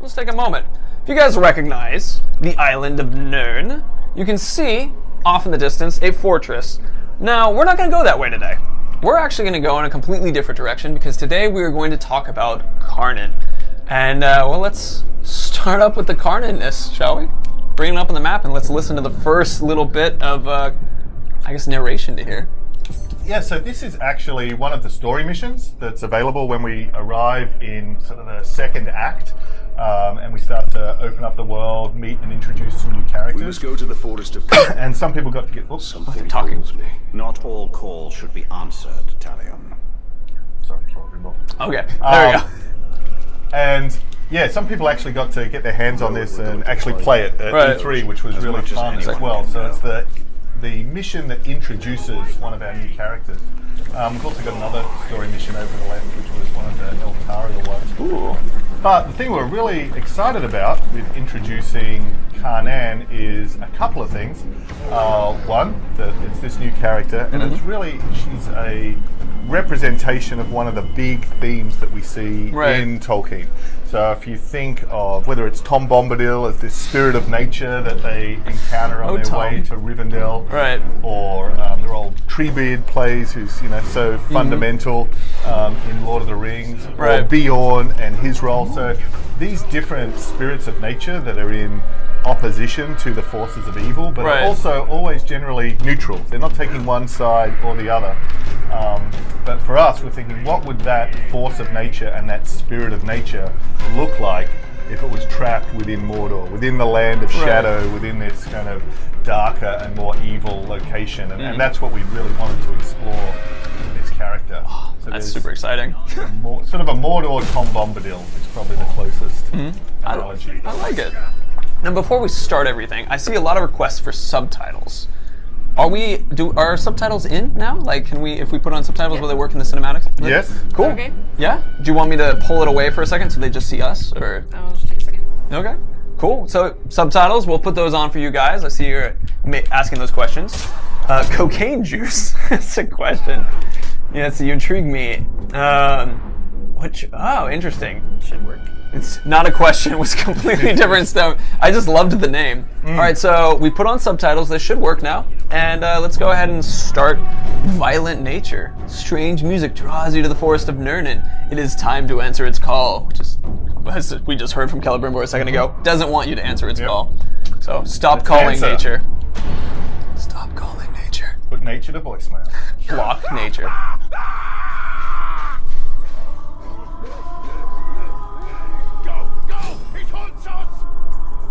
let's take a moment. If you guys recognize the island of Nirn, you can see off in the distance a fortress. Now, we're not going to go that way today. We're actually going to go in a completely different direction because today we are going to talk about Karnan. And, well, let's start up with the Karnan-ness, shall we? Bring it up on the map and let's listen to the first little bit of, I guess, narration to hear. Yeah, so this is actually one of the story missions that's available when we arrive in sort of the second act. And we start to open up the world, meet and introduce some new characters. We must go to the forest of... And some people got to get... Oops. Something talking calls me. Not all calls should be answered, Talion. Sorry, more. Okay, there we go. And yeah, some people actually got to get their hands on this and actually play it at E3, which was really fun as well. So it's the mission that introduces one of our new characters. We've also got another story mission over the left, which was one of the Eltaria ones. Ooh. But the thing we're really excited about with introducing Karnan is a couple of things. One, that it's this new character, and it's really, she's a representation of one of the big themes that we see in Tolkien. So if you think of whether it's Tom Bombadil as this spirit of nature that they encounter on their way to Rivendell, or their old Treebeard plays, who's so fundamental in Lord of the Rings, or Beorn and his role. So these different spirits of nature that are in opposition to the forces of evil, but are also always generally neutral. They're not taking one side or the other. But for us, we're thinking, what would that force of nature and that spirit of nature look like if it was trapped within Mordor, within the land of shadow, within this kind of darker and more evil location? And that's what we really wanted to explore with this character. So that's super exciting. Sort of a Mordor Tom Bombadil is probably the closest analogy. I like it. Now, before we start everything, I see a lot of requests for subtitles. Are subtitles in now? Like, can we, if we put on subtitles, will they work in the cinematics? Yes. Cool. Okay. Yeah? Do you want me to pull it away for a second so they just see us, or? I'll just take a second. Okay. Cool. So, subtitles, we'll put those on for you guys. I see you're asking those questions. Cocaine juice? That's a question. Yeah, so you intrigue me. Oh, interesting. Should work. It's not a question, it was completely different stuff. I just loved the name. Alright, so we put on subtitles, this should work now. And let's go ahead and start. Violent nature. Strange music draws you to the forest of Nirn. It is time to answer its call. Which is, as we just heard from Celebrimbor a second ago, doesn't want you to answer its call. So stop calling nature. Stop calling nature. Put nature to voicemail. Block nature.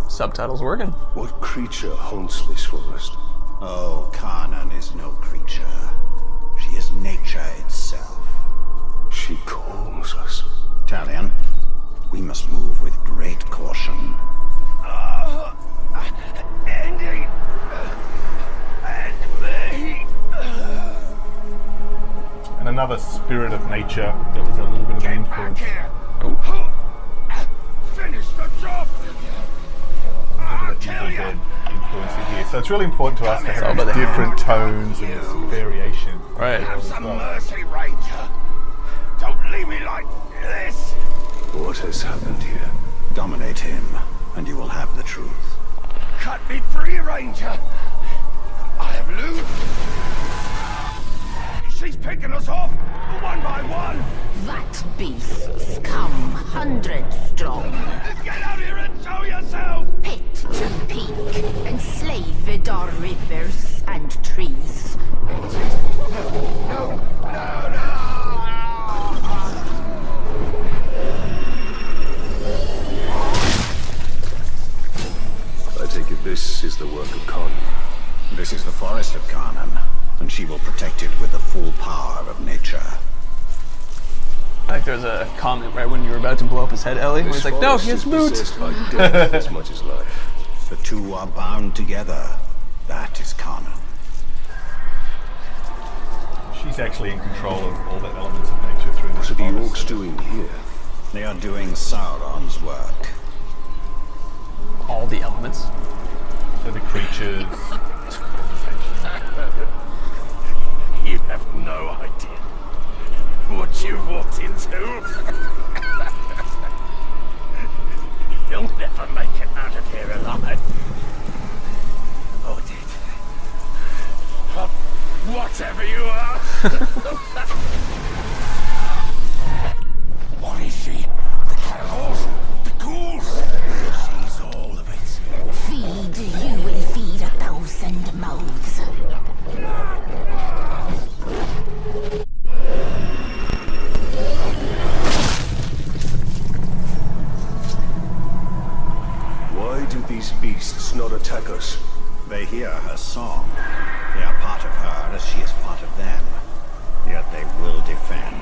Subtitles working. What creature haunts this forest? Oh, Karnan is no creature. She is nature itself. She calls us. Talion, we must move with great caution. And another spirit of nature that was a little bit of an influence. Finish the job! Influence here. So it's really important to us to have these different tones and this variation. Right. Have some mercy, Ranger. Don't leave me like this. What has happened here? Dominate him, and you will have the truth. Cut me free, Ranger. I have loot. She's picking us off, one by one. That beasts come hundreds strong. Get out here and show yourself. Pit to peak, enslaved our rivers and trees. No. I take it this is the work of Karnan. This is the forest of Karnan, and she will protect it with the full power of nature. Like there's a comment right when you were about to blow up his head, Ellie, where he's like, no, he has loot! Possessed by death as much as life. The two are bound together. That is Karnan. She's actually in control of all the elements of nature through this What are the forest. orcs doing here? They are doing Sauron's work. All the elements. So the creatures. You have no idea what you walked into. attack us. They hear her song. They are part of her as she is part of them. Yet they will defend.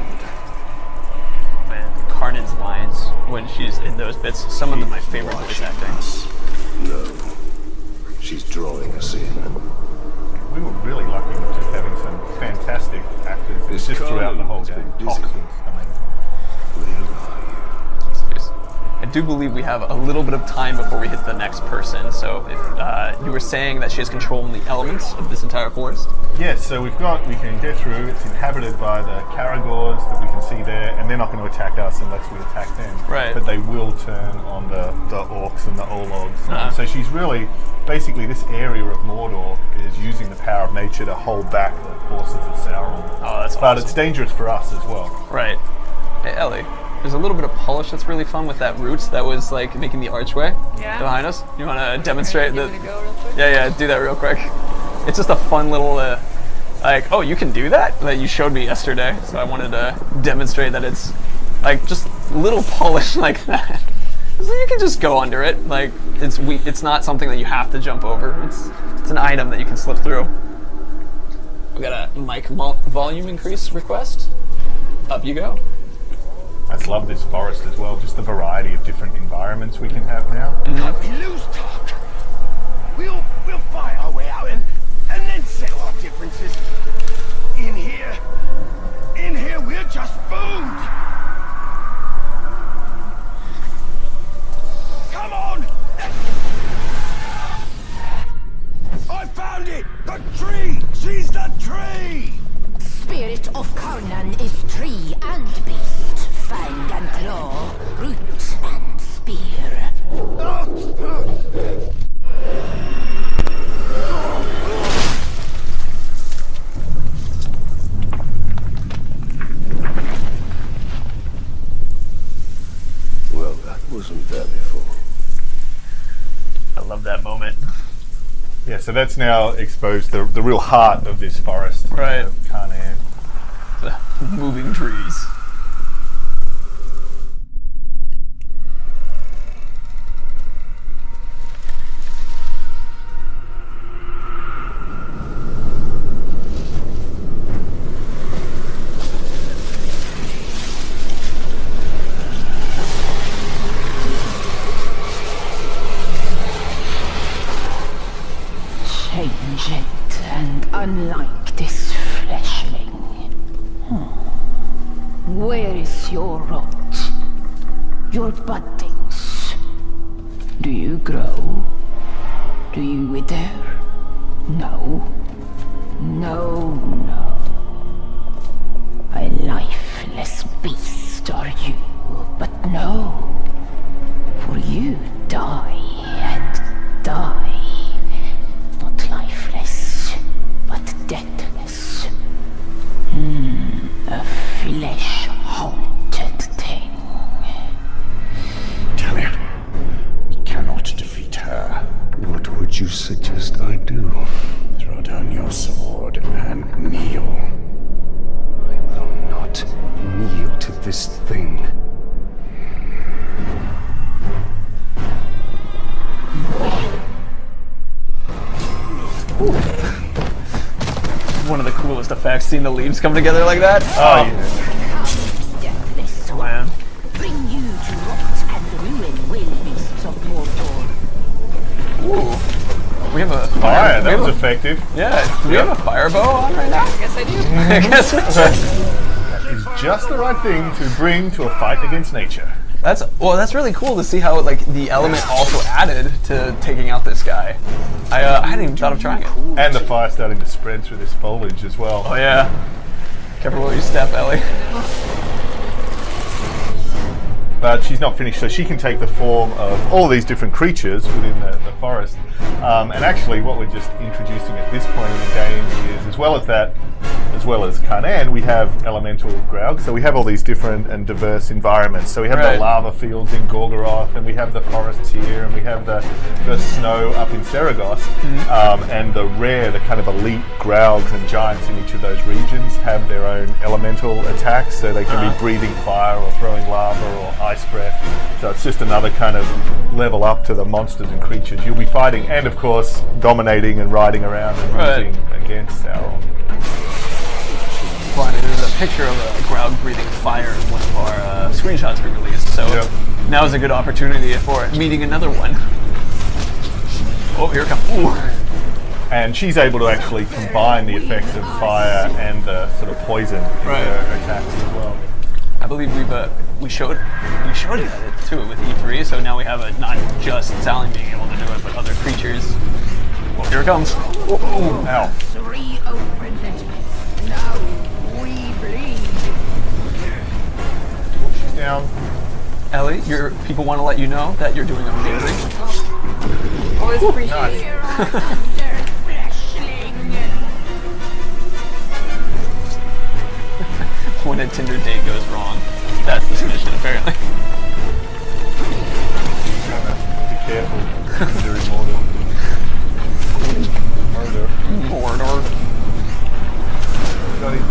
Man, Karnan's lines when she's in those bits, some of them my favorite voice acting. No. She's drawing us in. We were really lucky with just having some fantastic actors This just throughout the whole Conan game. has been Tox busy. was amazing. Where are I do believe we have a little bit of time before we hit the next person. So if you were saying that she has control in the elements of this entire forest. Yes, so we can go through, it's inhabited by the Caragors that we can see there, and they're not going to attack us unless we attack them. Right. But they will turn on the orcs and the Ologs. Uh-huh. So she's really, basically this area of Mordor is using the power of nature to hold back the forces of Sauron. Oh, that's But awesome. it's dangerous for us as well. Right. Hey, Ellie. There's a little bit of polish that's really fun with that root that was like making the archway behind us. You want to demonstrate that? Yeah, do that real quick. It's just a fun little, like, oh, you can do that? That you showed me yesterday. So I wanted to demonstrate that it's like just little polish like that. So you can just go under it. Like it's not something that you have to jump over. It's an item that you can slip through. We got a mic volume increase request. Up you go. I just love this forest as well, just the variety of different environments we can have now. Can't we lose talk? We'll fight our way out and then settle our differences. In here we're just food. Come on! I found it! The tree! She's the tree! Spirit of Karnan is tree and beast, fang and claw, root and spear. Well, that wasn't there before. I love that moment. Yeah, so that's now exposed the real heart of this forest. Right. Of Canaan. The moving trees. Changed and unlike this fleshling. Where is your rot? Your buddings? Do you grow? Do you wither? No. No. A lifeless beast are you, but no. For you die and die. Not lifeless, but deathless. A flesh-haunted thing. Tell him. He cannot defeat her. What would you suggest I do? Throw down your sword and kneel. I will not kneel to this thing. One of the coolest effects, seeing the leaves come together like that. Oh, yeah. Deathless one. Man. Bring you to rot and ruin, will beasts of Mordor. Ooh. We have a Fire, we that have was a- effective. Yeah, do we have a fire bow on right now? I guess I do. I guess we do. That is just the right thing to bring to a fight against nature. That's really cool to see how like the element also added to taking out this guy. I hadn't even thought of trying it. And the fire starting to spread through this foliage as well. Oh yeah. Careful where you step, Ellie. But she's not finished, so she can take the form of all these different creatures within the forest. And actually, what we're just introducing at this point in the game is, as well as that, as well as Karnan, we have elemental Graug. So we have all these different and diverse environments. So we have the lava fields in Gorgoroth, and we have the forests here, and we have the snow up in Seregost, and the kind of elite Graugs and giants in each of those regions have their own elemental attacks. So they can be breathing fire or throwing lava or ice breath. So it's just another kind of level up to the monsters and creatures you'll be fighting, and of course dominating and riding around and using against Sauron. Funny, there's a picture of a Graug breathing fire in one of our screenshots we released, so now is a good opportunity for meeting another one. Oh, here it comes. Ooh. And she's able to actually combine the effects of fire and the sort of poison in her attacks as well. I believe we showed you that too with E3, so now we have not just Sally being able to do it, but other creatures. Well, here it comes. Ow. Reopen it. Now we bleed. She's down. Ellie, your people want to let you know that you're doing amazing. Always appreciate it. When a Tinder date goes wrong, that's this mission apparently. Be careful. There is Mordor. Mordor. Got him.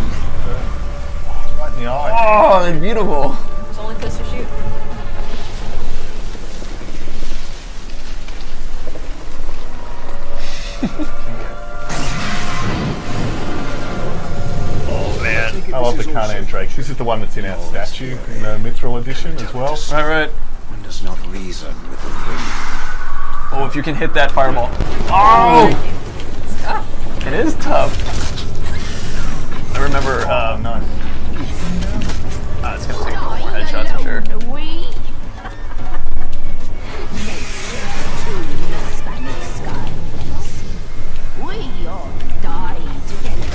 Right in the eye. Oh, they're beautiful. It's only place to shoot. I love the Karnan Drake. This is the one that's in our statue in the Mithril edition as well. Right. One does not reason with the wind. Oh, if you can hit that fireball. Oh! It's tough. It is tough. I remember, Nice. it's gonna take a couple more headshots for sure. We all die together.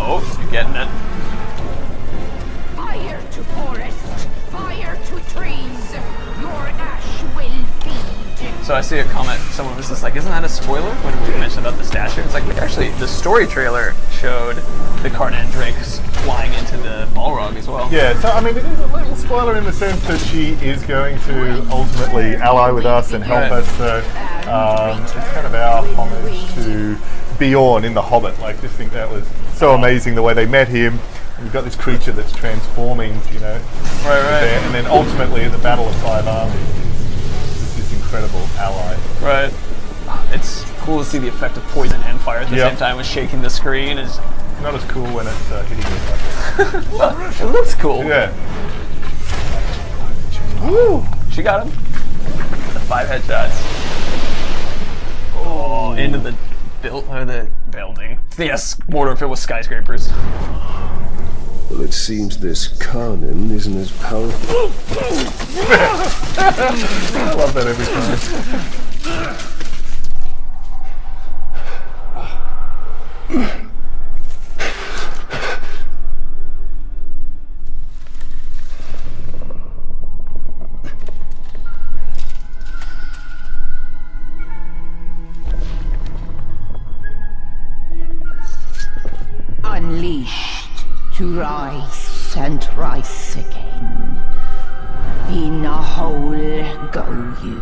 Oh, you're getting it. Fire to forest, fire to trees. Your ash will feed. So I see a comment, someone was just like, isn't that a spoiler when we mentioned about the statue? It's like, actually, the story trailer showed the Karnan Drakes flying into the Balrog as well. Yeah, so I mean, it is a little spoiler in the sense that she is going to ultimately ally with us and help us. So it's kind of our homage to Bjorn in The Hobbit. Like, just think that was so amazing the way they met him. We've got this creature that's transforming, there, and then ultimately at the Battle of Five Armies, it's this incredible ally. Right. It's cool to see the effect of poison and fire at the same time with shaking the screen. It's not as cool when it's hitting you. well, it looks cool. Yeah. Woo! She got him. The 5 headshots. Oh, into the building. Yes, Mordor filled with skyscrapers. Well, it seems this Karnan isn't as powerful. I love that every time. Unleashed to rise and rise again. In a hole go you.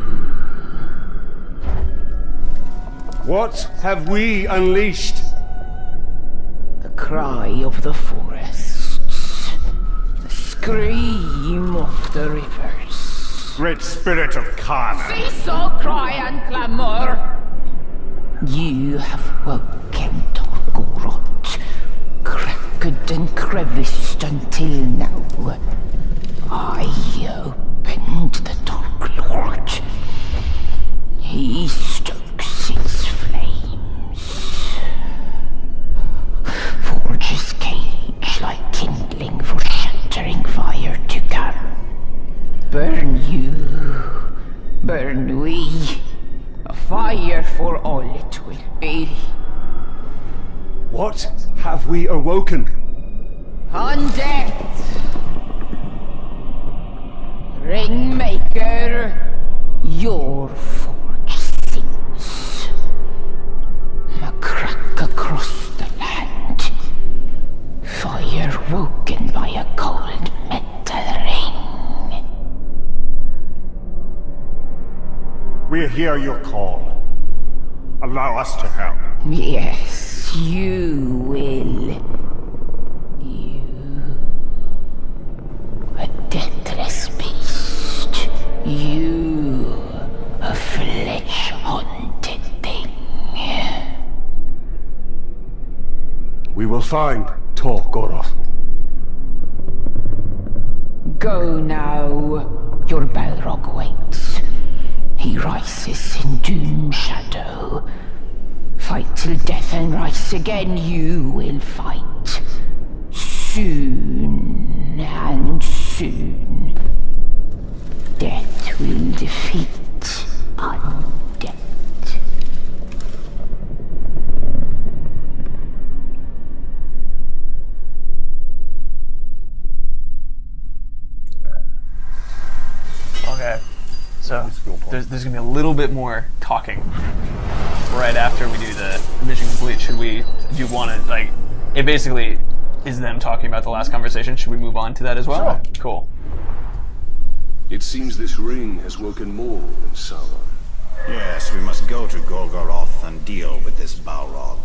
What have we unleashed? The cry of the forests. The scream of the rivers. Great spirit of Karnan. Cease all cry and clamor. You have woken Dark Lord, cracked and creviced until now. I opened the Dark Lord. He stokes its flames. Forges cage like kindling for shattering fire to come. Burn you, burn we. A fire for all it will be. What have we awoken? Undead! Ringmaker, your forge sings. We hear your call. Allow us to help. Yes, you will. You. A deathless beast. You. A flesh-haunted thing. We will find Gorgoroth. Go now. Your Balrog waits. He rises in doom shadow. Fight till death and rise again, you will fight. Soon and soon. Death will defeat undead. Okay, so there's gonna be a little bit more talking right after we do the mission complete. Do you want to, like, it basically is them talking about the last conversation. Should we move on to that as well? Sure. Cool. It seems this ring has woken more than Sauron. Yes, we must go to Gorgoroth and deal with this Balrog.